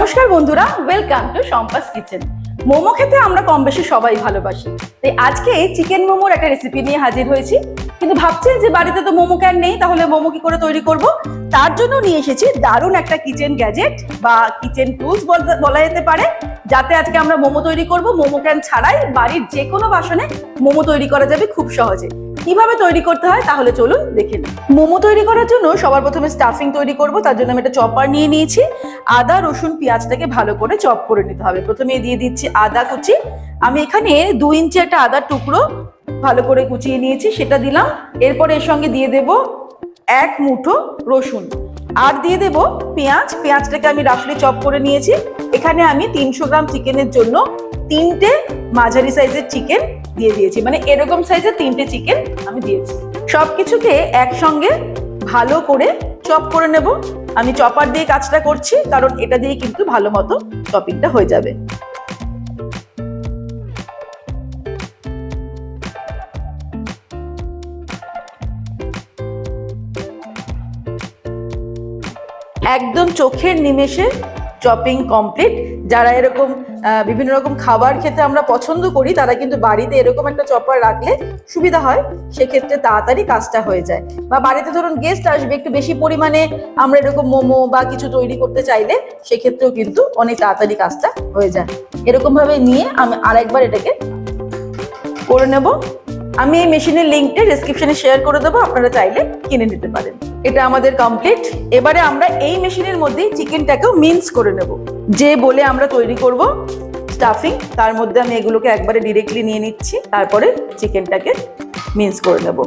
নমস্কার বন্ধুরা, welcome to Shampa's kitchen. Momo খেতে আমরা কম বেশি সবাই ভালোবাসি, তাই আজকে চিকেন মোমোর একটা রেসিপি নিয়ে হাজির হয়েছি। কিন্তু ভাবছেন যে বাড়িতে তো মোমো ক্যান নেই, তাহলে মোমো কি করে তৈরি করব? তার জন্য নিয়ে এসেছি দারুণ একটা কিচেন গ্যাজেট বা কিচেন টুলস বলা যেতে পারে, যাতে আজকে আমরা মোমো তৈরি করব মোমো ক্যান ছাড়াই বাড়ির যে কোনো বাসনে মোমো তৈরি করা যাবে খুব সহজে। কিভাবে তৈরি করতে হয় তাহলে চলুন দেখে নিই। মোমো তৈরি করার জন্য সবার প্রথমে স্টাফিং তৈরি করব। তার জন্য আমি একটা চপার নিয়ে নিয়েছি। আদা, রসুন, পেঁয়াজটাকে ভালো করে চপ করে নিতে হবে। প্রথমে দিয়ে দিচ্ছি আদা কুচি। আমি এখানে 2 ইঞ্চি একটা আদার টুকরো ভালো করে কুচিয়ে নিয়েছি, সেটা দিলাম। এরপর এর সঙ্গে দিয়ে দেব 1 মুঠো রসুন, আর দিয়ে দেব পেঁয়াজ। পেঁয়াজটাকে আমি রাফলি চপ করে নিয়েছি। এখানে আমি 300 গ্রাম চিকেনের জন্য 3টে মাঝারি সাইজের চিকেন দিয়ে দিয়েছি, মানে এরকম সাইজের 3টে চিকেন আমি দিয়েছি। সবকিছুকে একসঙ্গে ভালো করে চপ করে নেব। আমি চপার দিয়ে কাজটা করছি, কারণ এটা দিয়ে কিন্তু ভালো মতো চপিংটা হয়ে যাবে। একদম চোখের নিমেষে চপিং কমপ্লিট। যারা এরকম বিভিন্ন রকম খাবার খেতে আমরা পছন্দ করি, তারা কিন্তু বাড়িতে এরকম একটা চপার রাখলে সুবিধা হয়, সেক্ষেত্রে তাড়াতাড়ি কাজটা হয়ে যায়। বা বাড়িতে ধরুন গেস্ট আসবে, একটু বেশি পরিমাণে আমরা এরকম মোমো বা কিছু তৈরি করতে চাইলে সেক্ষেত্রেও কিন্তু অনেক তাড়াতাড়ি কাজটা হয়ে যায়। এরকম ভাবে নিয়ে আমি আরেকবার এটাকে করে নেব। আমি এই মেশিনের লিঙ্কটা ডেসক্রিপশনে শেয়ার করে দেবো, আপনারা চাইলে কিনে নিতে পারেন। এটা আমাদের কমপ্লিট। এবারে আমরা এই মেশিনের মধ্যেই চিকেনটাকেও মিন্স করে নেব। যে বলে আমরা তৈরি করব স্টাফিং, তার মধ্যে আমি এগুলোকে একবারে ডিরেক্টলি নিয়ে নিচ্ছি, তারপরে চিকেনটাকে মিন্স করে নেব।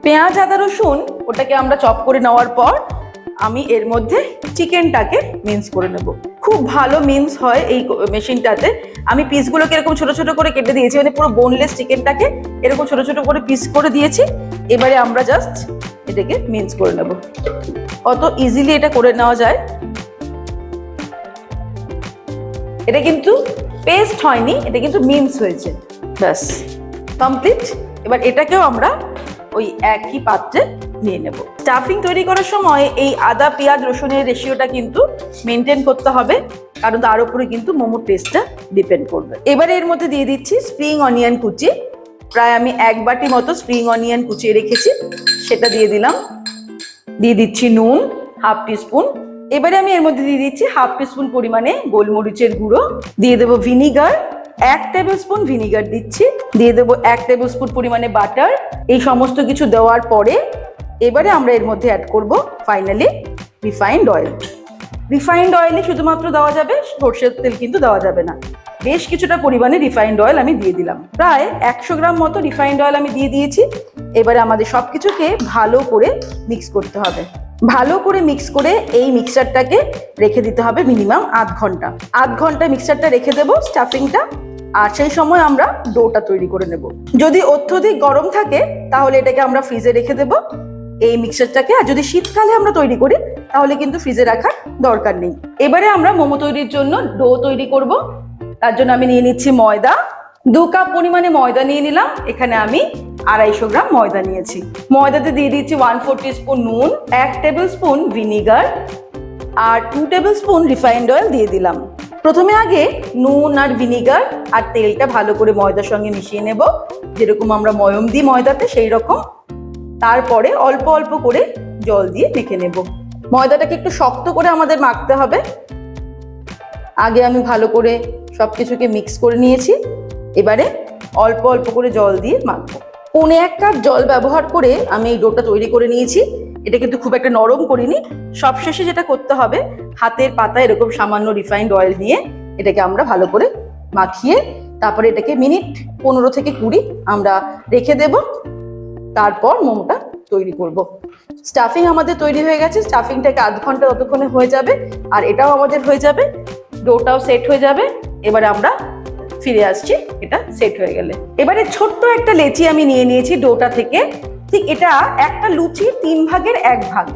পেঁয়াজ, আদা, রসুন ওটাকে আমরা চপ করে নেওয়ার পর আমি এর মধ্যে চিকেনটাকে মিন্স করে নেব। খুব ভালো মিন্স হয় এই মেশিনটাতে। আমি পিসগুলোকে এরকম ছোট ছোট করে কেটে দিয়েছি, মানে পুরো বোনলেস চিকেনটাকে এরকম ছোট ছোট করে পিস করে দিয়েছি। এবারে আমরা জাস্ট এটাকে মিন্স করে নেব। কত ইজিলি এটা করে নেওয়া যায়। এটা কিন্তু পেস্ট হয়নি, এটা কিন্তু মিন্স হয়েছে। ব্যাস কমপ্লিট। এবার এটাকেও আমরা ওই একই পাত্রে নিয়ে নেব। স্টাফিং তৈরি করার সময় এই আদা, পেঁয়াজ, রসুনের রেশিওটা কিন্তু মেনটেন করতে হবে, কারণ তার উপরে কিন্তু মোমোর টেস্টটা ডিপেন্ড করবে। এবারে এর মধ্যে দিয়ে দিচ্ছি স্প্রিং অনিয়ন কুচি। প্রায় আমি 1 বাটি মতো স্প্রিং অনিয়ন কুচিয়ে রেখেছি, সেটা দিয়ে দিলাম। দিয়ে দিচ্ছি নুন 1/2 টিস্পুন। এবারে আমি এর মধ্যে দিয়ে দিচ্ছি 1/2 টিস্পুন পরিমাণে গোলমরিচের গুঁড়ো। দিয়ে দেবো ভিনিগার, 1 টেবিল স্পুন ভিনিগার দিচ্ছি। দিয়ে দেবো 1 টেবিল স্পুন পরিমাণে বাটার। এই সমস্ত কিছু দেওয়ার পরে এবারে আমরা এর মধ্যে অ্যাড করব ফাইনালি রিফাইন্ড অয়েল। রিফাইন্ড অয়েলে শুধুমাত্র দেওয়া যাবে, সরষের তেল কিন্তু দেওয়া যাবে না। বেশ কিছুটা পরিমাণে রিফাইন্ড অয়েল আমি দিয়ে দিলাম। প্রায় 100 গ্রাম মতো রিফাইন্ড অয়েল আমি দিয়ে দিয়েছি। এবারে আমাদের সবকিছুকে ভালো করে মিক্স করতে হবে। ভালো করে মিক্স করে এই মিক্সচারটাকে রেখে দিতে হবে মিনিমাম 1/2 ঘন্টা। 1/2 ঘন্টা মিক্সচারটা রেখে দেবো স্টাফিংটা, আর সেই সময় আমরা ডোটা তৈরি করে নেব। যদি অত্যধিক গরম থাকে তাহলে এটাকে আমরা ফ্রিজে রেখে দেবো এই মিক্সচারটাকে। আর যদি শীতকালে আমরা তৈরি করি তাহলে কিন্তু ফ্রিজে রাখার দরকার নেই। এবারে আমরা মোমো তৈরির জন্য ডো তৈরি করব। তার জন্য আমি নিয়ে নিচ্ছি ময়দা। 2 কাপ পরিমাণে ময়দা নিয়ে নিলাম। এখানে আমি 250 গ্রাম ময়দা নিয়েছি। ময়দাতে দিয়ে দিচ্ছি 1/4 টিস্পুন নুন, 1 টেবিল স্পুন ভিনিগার, আর 2 টেবিল স্পুন রিফাইন্ড অয়েল দিয়ে দিলাম। প্রথমে আগে নুন আর ভিনিগার আর তেলটা ভালো করে ময়দার সঙ্গে মিশিয়ে নেব, যেরকম আমরা ময়ম দিই ময়দাতে সেই রকম। তারপরে অল্প অল্প করে জল দিয়ে মেখে নেব। ময়দাটাকে একটু শক্ত করে আমাদের মাখতে হবে। আগে আমি ভালো করে সবকিছুকে মিক্স করে নিয়েছি। এবারে অল্প অল্প করে জল দিয়ে মাখবো। 1.25 কাপ জল ব্যবহার করে আমি এই ডোটা তৈরি করে নিয়েছি। এটা কিন্তু খুব একটা নরম করিনি। সবশেষে যেটা করতে হবে, হাতের পাতা এরকম সামান্য রিফাইন্ড অয়েল নিয়ে এটাকে আমরা ভালো করে মাখিয়ে তারপরে এটাকে মিনিট 15 থেকে 20 আমরা রেখে দেব। তারপর মোমোটা তৈরি করব। স্টাফিং আমাদের তৈরি হয়ে গেছে। স্টাফিংটাকে 1/2 ঘন্টা ততক্ষণে হয়ে যাবে, আর এটাও আমাদের হয়ে যাবে, ডোটাও সেট হয়ে যাবে। এবারে আমরা ফিরে আসছি এটা সেট হয়ে গেলে। এবারে ছোট্ট একটা লেচি আমি নিয়ে নিয়েছি ডোটা থেকে। ঠিক এটা একটা লুচির 3 ভাগের 1 ভাগ।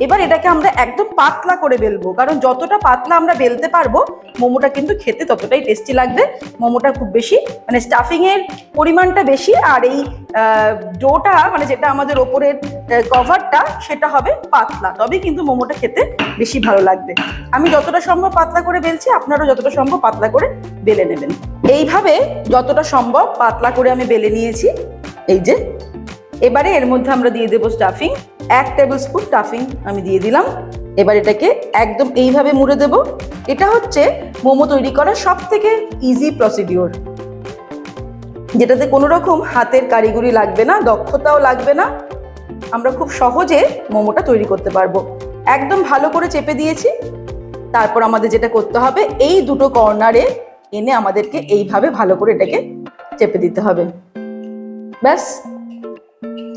এবার এটাকে আমরা একদম পাতলা করে বেলবো, কারণ যতটা পাতলা আমরা বেলতে পারবো মোমোটা কিন্তু খেতে ততটাই টেস্টি লাগবে। মোমোটা খুব বেশি মানে স্টাফিং এর পরিমাণটা বেশি, আর এই ডোটা মানে যেটা আমাদের ওপরের কভারটা সেটা হবে পাতলা, তবেই কিন্তু মোমোটা খেতে বেশি ভালো লাগবে। আমি যতটা সম্ভব পাতলা করে বেলছি, আপনারাও যতটা সম্ভব পাতলা করে বেলে নেবেন। এইভাবে যতটা সম্ভব পাতলা করে আমি বেলে নিয়েছি। এই যে এবারে এর মধ্যে আমরা দিয়ে দেবো স্টাফিং। 1 টেবিল স্পুন স্টাফিং আমি দিয়ে দিলাম। এবার এটাকে একদম এইভাবে মুড়ে দেব। এটা হচ্ছে মোমো তৈরি করার সব থেকে ইজি প্রসিডিওর, যেটাতে কোনো রকম হাতের কারিগরি লাগবে না, দক্ষতাও লাগবে না। আমরা খুব সহজে মোমোটা তৈরি করতে পারবো। একদম ভালো করে চেপে দিয়েছি। তারপর আমাদের যেটা করতে হবে, এই দুটো কর্নারে এনে আমাদেরকে এইভাবে ভালো করে এটাকে চেপে দিতে হবে। ব্যাস,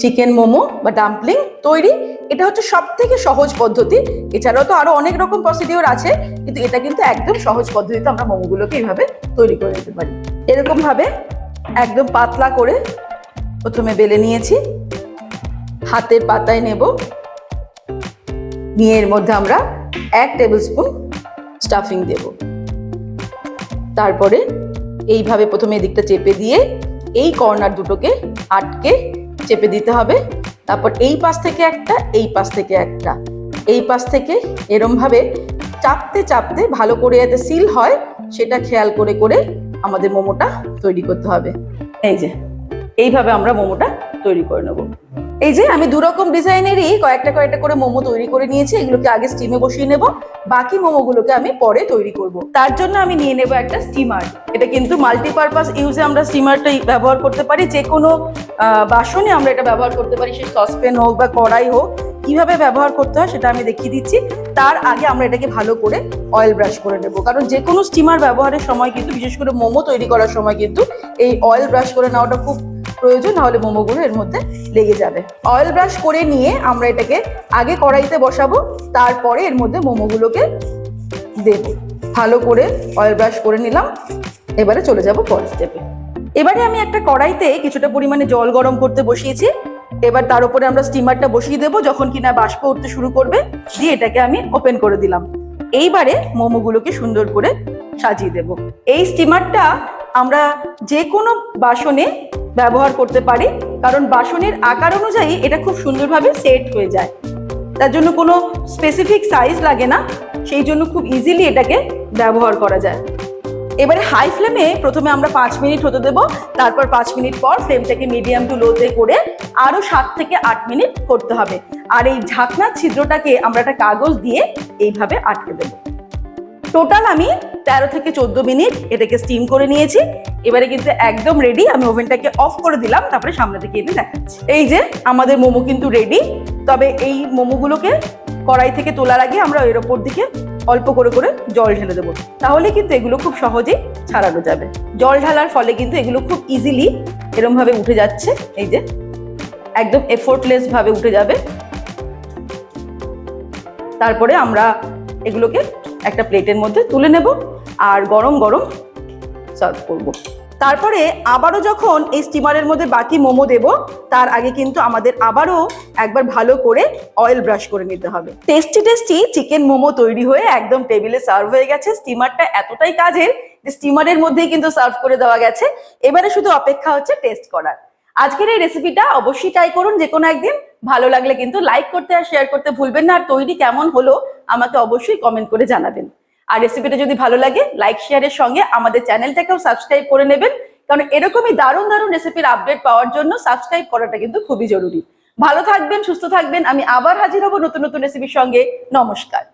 চিকেন মোমো বা ডাম্পলিং তৈরি। এটা হচ্ছে সব থেকে সহজ পদ্ধতি। এছাড়াও তো আরো অনেক রকম প্রসিডিওর আছে, কিন্তু এটা কিন্তু একদম সহজ পদ্ধতিতে আমরা মোমোগুলোকে এইভাবে তৈরি করে নিতে পারি। এরকম ভাবে একদম পাতলা করে প্রথমে বেলে নিয়েছি। হাতের পাতায় নেব, নিয়ে এর মধ্যে আমরা 1 টেবিল স্পুন স্টাফিং দেব। তারপরে এইভাবে প্রথমে এদিকটা চেপে দিয়ে এই কর্নার দুটোকে আটকে চেপে দিতে হবে। তারপর এই পাশ থেকে একটা, এই পাশ থেকে একটা, এই পাশ থেকে এরম ভাবে চাপতে চাপতে ভালো করে যাতে সিল হয় সেটা খেয়াল করে করে আমাদের মোমোটা তৈরি করতে হবে। এই যে এইভাবে আমরা মোমোটা তৈরি করে নেব। এই যে আমি দুরকম ডিজাইনেরই কয়েকটা করে মোমো তৈরি করে নিয়েছি। এগুলোকে আগে স্টিমে বসিয়ে নেব, বাকি মোমোগুলোকে আমি পরে তৈরি করব। তার জন্য আমি নিয়ে নেব একটা স্টিমার। এটা কিন্তু মাল্টিপারপাস ইউজে আমরা স্টিমারটা ব্যবহার করতে পারি। যে কোনো বাসনে আমরা এটা ব্যবহার করতে পারি, সে সসপ্যান হোক বা কড়াই হোক। কিভাবে ব্যবহার করতে হয় সেটা আমি দেখিয়ে দিচ্ছি। তার আগে আমরা এটাকে ভালো করে অয়েল ব্রাশ করে নেব, কারণ যে কোনো স্টিমার ব্যবহারের সময় কিন্তু, বিশেষ করে মোমো তৈরি করার সময় কিন্তু এই অয়েল ব্রাশ করে নেওয়াটা খুব প্রয়োজন, নাহলে মোমোগুলো এর মধ্যে লেগে যাবে। অয়েল ব্রাশ করে নিয়ে আমরা এটাকে আগে কড়াইতে বসাবো, তারপরে এর মধ্যে মোমোগুলোকে দেব। ভালো করে অয়েল ব্রাশ করে নিলাম। এবারে চলে যাব পরের স্টেপে। এবারে আমি একটা কড়াইতে কিছুটা পরিমাণে জল গরম করতে বসিয়েছি। এবার তার উপরে আমরা স্টিমারটা বসিয়ে দেবো। যখন কিনা বাষ্প উঠতে শুরু করবে, দিয়ে এটাকে আমি ওপেন করে দিলাম। এইবারে মোমোগুলোকে সুন্দর করে সাজিয়ে দেব। এই স্টিমারটা আমরা যে কোনো বাসনে ব্যবহার করতে পারি, কারণ বাসনের আকার অনুযায়ী এটা খুব সুন্দরভাবে সেট হয়ে যায়। তার জন্য কোনো স্পেসিফিক সাইজ লাগে না, সেই জন্য খুব ইজিলি এটাকে ব্যবহার করা যায়। এবারে হাই ফ্লেমে প্রথমে আমরা 5 মিনিট হতে দেবো। তারপর 5 মিনিট পর ফ্লেমটাকে মিডিয়াম টু লোতে করে আরো 7 থেকে 8 মিনিট করতে হবে। আর এই ঢাকনার ছিদ্রটাকে আমরা একটা কাগজ দিয়ে এইভাবে আটকে দেবো। টোটাল আমি 13 থেকে 14 মিনিট এটাকে স্টিম করে নিয়েছি। এবারে কিন্তু একদম রেডি। আমি ওভেনটাকে অফ করে দিলাম, তারপরে সামনে থেকে এনে দেখাচ্ছি। এই যে আমাদের মোমো কিন্তু রেডি। তবে এই মোমোগুলোকে কড়াই থেকে তোলার আগে আমরা এর ওপর দিকে অল্প করে করে জল ঢেলে দেবো, তাহলে কিন্তু এগুলো খুব সহজেই ছাড়ানো যাবে। জল ঢালার ফলে কিন্তু এগুলো খুব ইজিলি এরকম ভাবে উঠে যাচ্ছে। এই যে একদম এফোর্টলেস ভাবে উঠে যাবে। তারপরে আমরা এগুলোকে একটা প্লেটের মধ্যে তুলে নেব আর গরম গরম সার্ভ করব। তারপরে আবারও যখন এই স্টিমারের মধ্যে বাকি মোমো দেব, তার আগে কিন্তু আমাদের আবারও একবার ভালো করে অয়েল ব্রাশ করে নিতে হবে। টেস্টি টেস্টি চিকেন মোমো তৈরি হয়ে একদম টেবিলে সার্ভ হয়ে গেছে। স্টিমারটা এতটাই কাজের যে স্টিমারের মধ্যেই কিন্তু সার্ভ করে দেওয়া গেছে। এবারে শুধু অপেক্ষা হচ্ছে টেস্ট করার। আজকের এই রেসিপিটা অবশ্যই ট্রাই করুন যে কোনো একদিন। ভালো লাগলে কিন্তু লাইক করতে আর শেয়ার করতে ভুলবেন না। আর তৈরি কেমন হলো আমাকে অবশ্যই কমেন্ট করে জানাবেন। আর রেসিপিটা যদি ভালো লাগে লাইক শেয়ারের সঙ্গে আমাদের চ্যানেলটাকেও সাবস্ক্রাইব করে নেবেন, কারণ এরকমই দারুণ দারুণ রেসিপির আপডেট পাওয়ার জন্য সাবস্ক্রাইব করাটা কিন্তু খুবই জরুরি। ভালো থাকবেন, সুস্থ থাকবেন। আমি আবার হাজির হব নতুন নতুন রেসিপির সঙ্গে। নমস্কার।